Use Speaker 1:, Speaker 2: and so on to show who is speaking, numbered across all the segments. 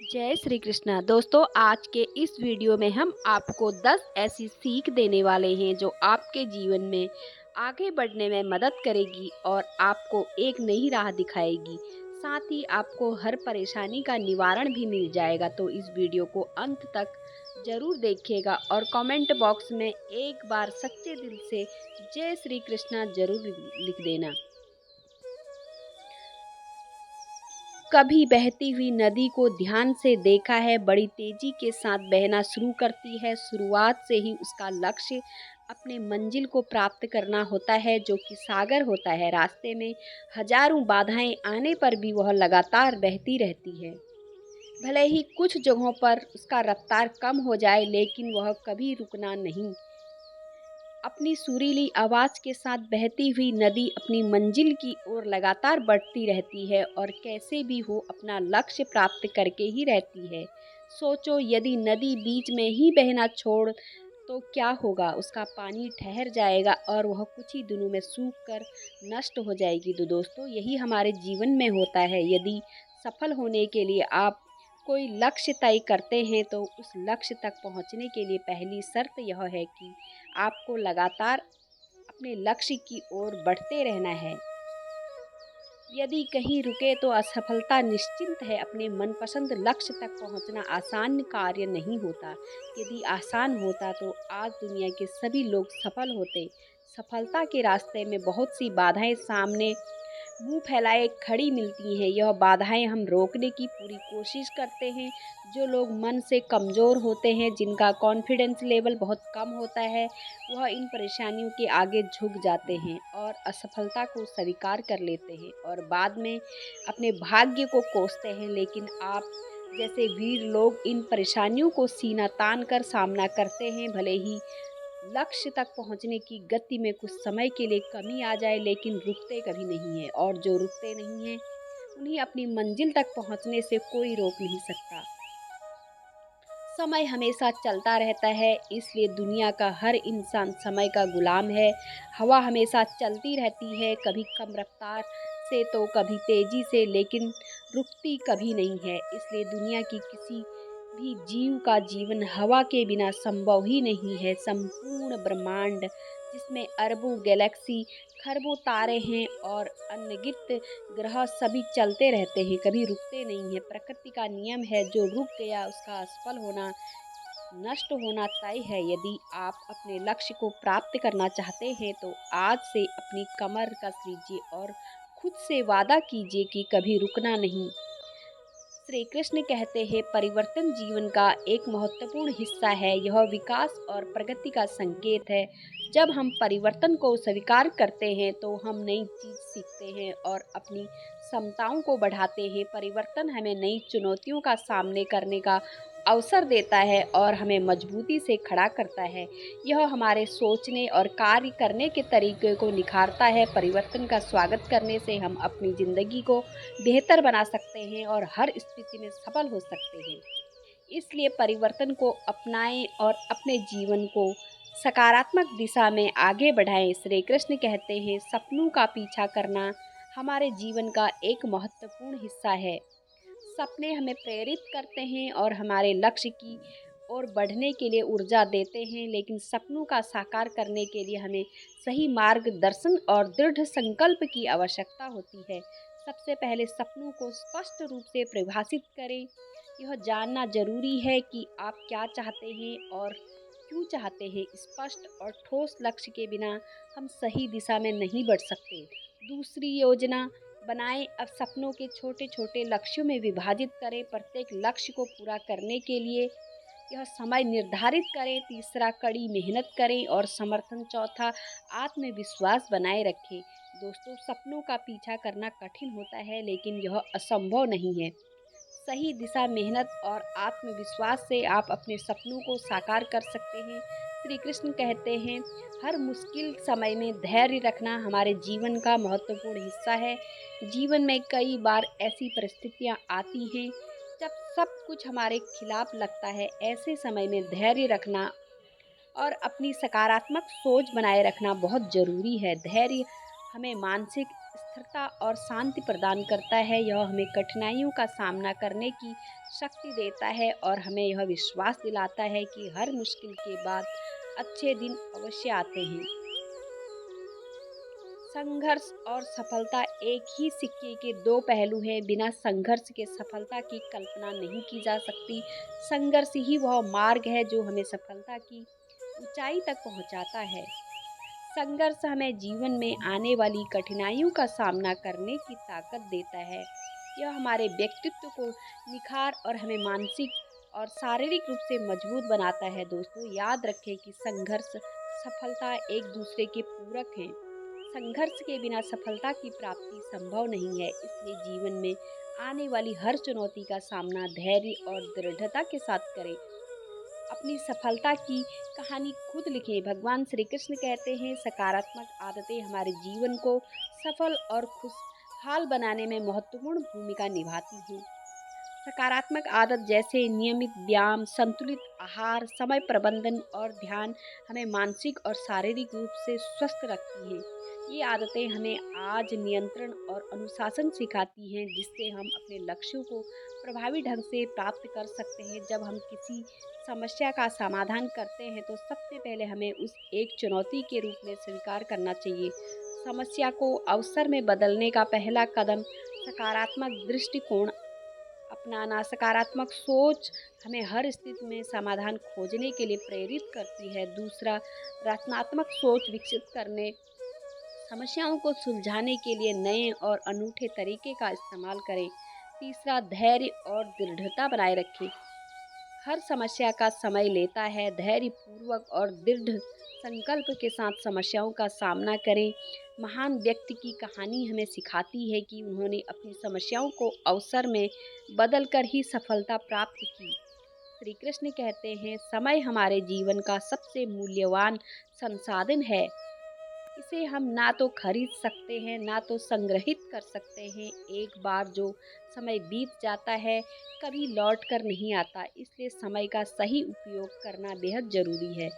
Speaker 1: जय श्री कृष्णा दोस्तों। आज के इस वीडियो में हम आपको 10 ऐसी सीख देने वाले हैं जो आपके जीवन में आगे बढ़ने में मदद करेगी और आपको एक नई राह दिखाएगी। साथ ही आपको हर परेशानी का निवारण भी मिल जाएगा। तो इस वीडियो को अंत तक ज़रूर देखिएगा और कमेंट बॉक्स में एक बार सच्चे दिल से जय श्री कृष्णा ज़रूर लिख देना। कभी बहती हुई नदी को ध्यान से देखा है, बड़ी तेजी के साथ बहना शुरू करती है। शुरुआत से ही उसका लक्ष्य अपने मंजिल को प्राप्त करना होता है, जो कि सागर होता है। रास्ते में हजारों बाधाएं आने पर भी वह लगातार बहती रहती है। भले ही कुछ जगहों पर उसका रफ्तार कम हो जाए, लेकिन वह कभी रुकना नहीं। अपनी सुरीली आवाज़ के साथ बहती हुई नदी अपनी मंजिल की ओर लगातार बढ़ती रहती है और कैसे भी हो अपना लक्ष्य प्राप्त करके ही रहती है। सोचो, यदि नदी बीच में ही बहना छोड़ तो क्या होगा? उसका पानी ठहर जाएगा और वह कुछ ही दिनों में सूख कर नष्ट हो जाएगी। तो दोस्तों, यही हमारे जीवन में होता है। यदि सफल होने के लिए आप कोई लक्ष्य तय करते हैं तो उस लक्ष्य तक पहुंचने के लिए पहली शर्त यह है कि आपको लगातार अपने लक्ष्य की ओर बढ़ते रहना है। यदि कहीं रुके तो असफलता निश्चिंत है। अपने मनपसंद लक्ष्य तक पहुंचना आसान कार्य नहीं होता। यदि आसान होता तो आज दुनिया के सभी लोग सफल होते। सफलता के रास्ते में बहुत सी बाधाएं सामने मुंह फैलाए खड़ी मिलती हैं। यह बाधाएं हम रोकने की पूरी कोशिश करते हैं। जो लोग मन से कमज़ोर होते हैं, जिनका कॉन्फिडेंस लेवल बहुत कम होता है, वह इन परेशानियों के आगे झुक जाते हैं और असफलता को स्वीकार कर लेते हैं और बाद में अपने भाग्य को कोसते हैं। लेकिन आप जैसे वीर लोग इन परेशानियों को सीना तान कर सामना करते हैं। भले ही लक्ष्य तक पहुंचने की गति में कुछ समय के लिए कमी आ जाए, लेकिन रुकते कभी नहीं है और जो रुकते नहीं हैं उन्हें अपनी मंजिल तक पहुंचने से कोई रोक नहीं सकता। समय हमेशा चलता रहता है, इसलिए दुनिया का हर इंसान समय का गुलाम है। हवा हमेशा चलती रहती है, कभी कम रफ्तार से तो कभी तेजी से, लेकिन रुकती कभी नहीं है। इसलिए दुनिया की किसी भी जीव का जीवन हवा के बिना संभव ही नहीं है। संपूर्ण ब्रह्मांड, जिसमें अरबों गैलेक्सी, खरबों तारे हैं और अनगिनत ग्रह, सभी चलते रहते हैं, कभी रुकते नहीं हैं। प्रकृति का नियम है, जो रुक गया उसका असफल होना, नष्ट होना तय है। यदि आप अपने लक्ष्य को प्राप्त करना चाहते हैं तो आज से अपनी कमर कस लीजिए और खुद से वादा कीजिए कि कभी रुकना नहीं। श्री कृष्ण कहते हैं, परिवर्तन जीवन का एक महत्वपूर्ण हिस्सा है। यह विकास और प्रगति का संकेत है। जब हम परिवर्तन को स्वीकार करते हैं तो हम नई चीज सीखते हैं और अपनी क्षमताओं को बढ़ाते हैं। परिवर्तन हमें नई चुनौतियों का सामना करने का अवसर देता है और हमें मजबूती से खड़ा करता है। यह हमारे सोचने और कार्य करने के तरीके को निखारता है। परिवर्तन का स्वागत करने से हम अपनी ज़िंदगी को बेहतर बना सकते हैं और हर स्थिति में सफल हो सकते हैं। इसलिए परिवर्तन को अपनाएं और अपने जीवन को सकारात्मक दिशा में आगे बढ़ाएं। श्री कृष्ण कहते हैं, सपनों का पीछा करना हमारे जीवन का एक महत्वपूर्ण हिस्सा है। सपने हमें प्रेरित करते हैं और हमारे लक्ष्य की ओर बढ़ने के लिए ऊर्जा देते हैं, लेकिन सपनों का साकार करने के लिए हमें सही मार्गदर्शन और दृढ़ संकल्प की आवश्यकता होती है। सबसे पहले सपनों को स्पष्ट रूप से परिभाषित करें। यह जानना जरूरी है कि आप क्या चाहते हैं और क्यों चाहते हैं। स्पष्ट और ठोस लक्ष्य के बिना हम सही दिशा में नहीं बढ़ सकते। दूसरी, योजना बनाएं। अब सपनों के छोटे छोटे लक्ष्यों में विभाजित करें। प्रत्येक लक्ष्य को पूरा करने के लिए यह समय निर्धारित करें। तीसरा, कड़ी मेहनत करें और समर्थन। चौथा, आत्मविश्वास बनाए रखें। दोस्तों, सपनों का पीछा करना कठिन होता है, लेकिन यह असंभव नहीं है। सही दिशा, मेहनत और आत्मविश्वास से आप अपने सपनों को साकार कर सकते हैं। श्री कृष्ण कहते हैं, हर मुश्किल समय में धैर्य रखना हमारे जीवन का महत्वपूर्ण हिस्सा है। जीवन में कई बार ऐसी परिस्थितियां आती हैं जब सब कुछ हमारे खिलाफ लगता है। ऐसे समय में धैर्य रखना और अपनी सकारात्मक सोच बनाए रखना बहुत ज़रूरी है। धैर्य हमें मानसिक स्थिरता और शांति प्रदान करता है। यह हमें कठिनाइयों का सामना करने की शक्ति देता है और हमें यह विश्वास दिलाता है कि हर मुश्किल के बाद अच्छे दिन अवश्य आते हैं। संघर्ष और सफलता एक ही सिक्के के दो पहलू हैं। बिना संघर्ष के सफलता की कल्पना नहीं की जा सकती। संघर्ष ही वह मार्ग है जो हमें सफलता की ऊंचाई तक पहुंचाता है। संघर्ष हमें जीवन में आने वाली कठिनाइयों का सामना करने की ताकत देता है। यह हमारे व्यक्तित्व को निखार और हमें मानसिक और शारीरिक रूप से मजबूत बनाता है। दोस्तों, याद रखें कि संघर्ष सफलता एक दूसरे के पूरक हैं। संघर्ष के बिना सफलता की प्राप्ति संभव नहीं है। इसलिए जीवन में आने वाली हर चुनौती का सामना धैर्य और दृढ़ता के साथ करें। अपनी सफलता की कहानी खुद लिखें। भगवान श्री कृष्ण कहते हैं, सकारात्मक आदतें हमारे जीवन को सफल और खुशहाल बनाने में महत्वपूर्ण भूमिका निभाती हैं। सकारात्मक आदत जैसे नियमित व्यायाम, संतुलित आहार, समय प्रबंधन और ध्यान हमें मानसिक और शारीरिक रूप से स्वस्थ रखती हैं। ये आदतें हमें आज नियंत्रण और अनुशासन सिखाती हैं, जिससे हम अपने लक्ष्यों को प्रभावी ढंग से प्राप्त कर सकते हैं। जब हम किसी समस्या का समाधान करते हैं तो सबसे पहले हमें उस एक चुनौती के रूप में स्वीकार करना चाहिए। समस्या को अवसर में बदलने का पहला कदम सकारात्मक दृष्टिकोण अपनाना। सकारात्मक सोच हमें हर स्थिति में समाधान खोजने के लिए प्रेरित करती है। दूसरा, रचनात्मक सोच विकसित करने, समस्याओं को सुलझाने के लिए नए और अनूठे तरीके का इस्तेमाल करें। तीसरा, धैर्य और दृढ़ता बनाए रखें। हर समस्या का समय लेता है। धैर्यपूर्वक और दृढ़ संकल्प के साथ समस्याओं का सामना करें। महान व्यक्ति की कहानी हमें सिखाती है कि उन्होंने अपनी समस्याओं को अवसर में बदलकर ही सफलता प्राप्त की। श्री कृष्ण कहते हैं, समय हमारे जीवन का सबसे मूल्यवान संसाधन है। इसे हम ना तो खरीद सकते हैं, ना तो संग्रहित कर सकते हैं। एक बार जो समय बीत जाता है, कभी लौट कर नहीं आता। इसलिए समय का सही उपयोग करना बेहद ज़रूरी है।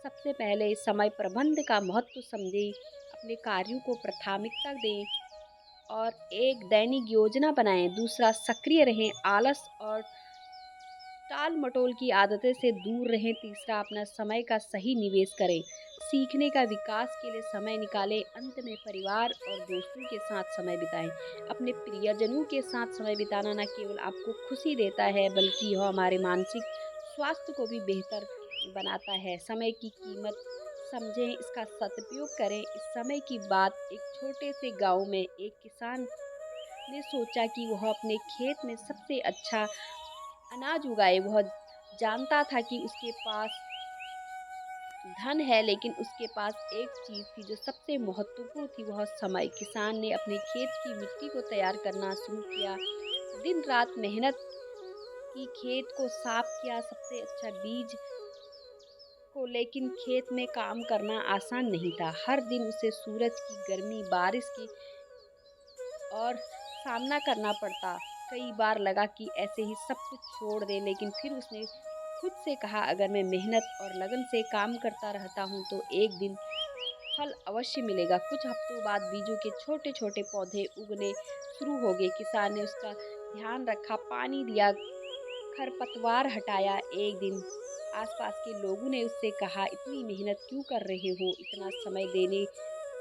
Speaker 1: सबसे पहले समय प्रबंध का महत्व समझें, अपने कार्यों को प्राथमिकता दें और एक दैनिक योजना बनाएं। दूसरा, सक्रिय रहें, आलस और टाल मटोल की आदतें से दूर रहें। तीसरा, अपना समय का सही निवेश करें, सीखने का विकास के लिए समय निकालें। अंत में परिवार और दोस्तों के साथ समय बिताएं। अपने प्रियजनों के साथ समय बिताना न केवल आपको खुशी देता है, बल्कि यह हमारे मानसिक स्वास्थ्य को भी बेहतर बनाता है। समय की कीमत समझें, इसका सदुपयोग करें। इस समय की बात एक छोटे से गांव में एक किसान ने सोचा कि वह अपने खेत में सबसे अच्छा अनाज उगाए। वह जानता था कि उसके पास धन है, लेकिन उसके पास एक चीज़ थी जो सबसे महत्वपूर्ण थी, वह समय। किसान ने अपने खेत की मिट्टी को तैयार करना शुरू किया। दिन रात मेहनत की, खेत को साफ किया, सबसे अच्छा बीज को। लेकिन खेत में काम करना आसान नहीं था। हर दिन उसे सूरज की गर्मी, बारिश की और सामना करना पड़ता। कई बार लगा कि ऐसे ही सब कुछ छोड़ दे, लेकिन फिर उसने खुद से कहा, अगर मैं मेहनत और लगन से काम करता रहता हूँ तो एक दिन फल अवश्य मिलेगा। कुछ हफ्तों बाद बीजों के छोटे छोटे पौधे उगने शुरू हो गए। किसान ने उसका ध्यान रखा, पानी दिया, खरपतवार हटाया। एक दिन आसपास के लोगों ने उससे कहा, इतनी मेहनत क्यों कर रहे हो, इतना समय देने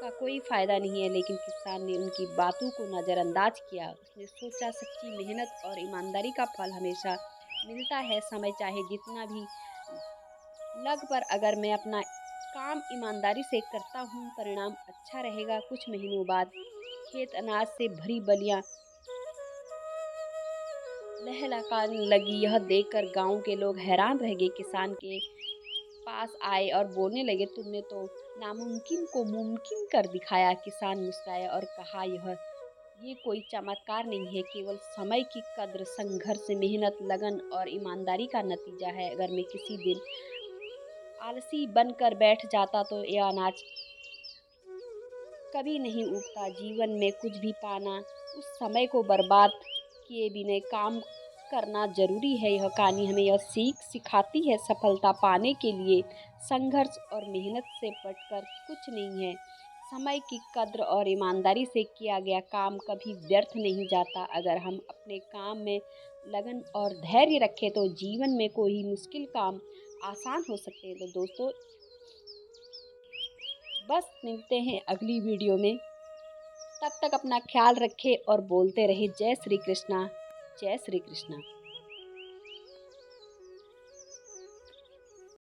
Speaker 1: का कोई फायदा नहीं है। लेकिन किसान ने उनकी बातों को नज़रअंदाज किया। उसने सोचा, सच्ची मेहनत और ईमानदारी का फल हमेशा मिलता है। समय चाहे जितना भी लग, पर अगर मैं अपना काम ईमानदारी से करता हूँ, परिणाम अच्छा रहेगा। कुछ महीनों बाद खेत अनाज से भरी बलियां लहलहाने लगी। यह देखकर गांव के लोग हैरान रह गए। किसान के पास आए और बोलने लगे, तुमने तो नामुमकिन को मुमकिन कर दिखाया। किसान मुस्कुराया और कहा, ये कोई चमत्कार नहीं है, केवल समय की कद्र, संघर्ष, मेहनत, लगन और ईमानदारी का नतीजा है। अगर मैं किसी दिन आलसी बनकर बैठ जाता तो यह अनाज कभी नहीं उगता। जीवन में कुछ भी पाना, उस समय को बर्बाद किए बिना काम करना जरूरी है। यह कहानी हमें यह सीख सिखाती है, सफलता पाने के लिए संघर्ष और मेहनत से बढ़कर कुछ नहीं है। समय की कद्र और ईमानदारी से किया गया काम कभी व्यर्थ नहीं जाता। अगर हम अपने काम में लगन और धैर्य रखें तो जीवन में कोई मुश्किल काम आसान हो सकते हैं। तो दोस्तों, बस मिलते हैं अगली वीडियो में। तब तक अपना ख्याल रखें और बोलते रहे जय श्री कृष्णा, जय श्री कृष्णा।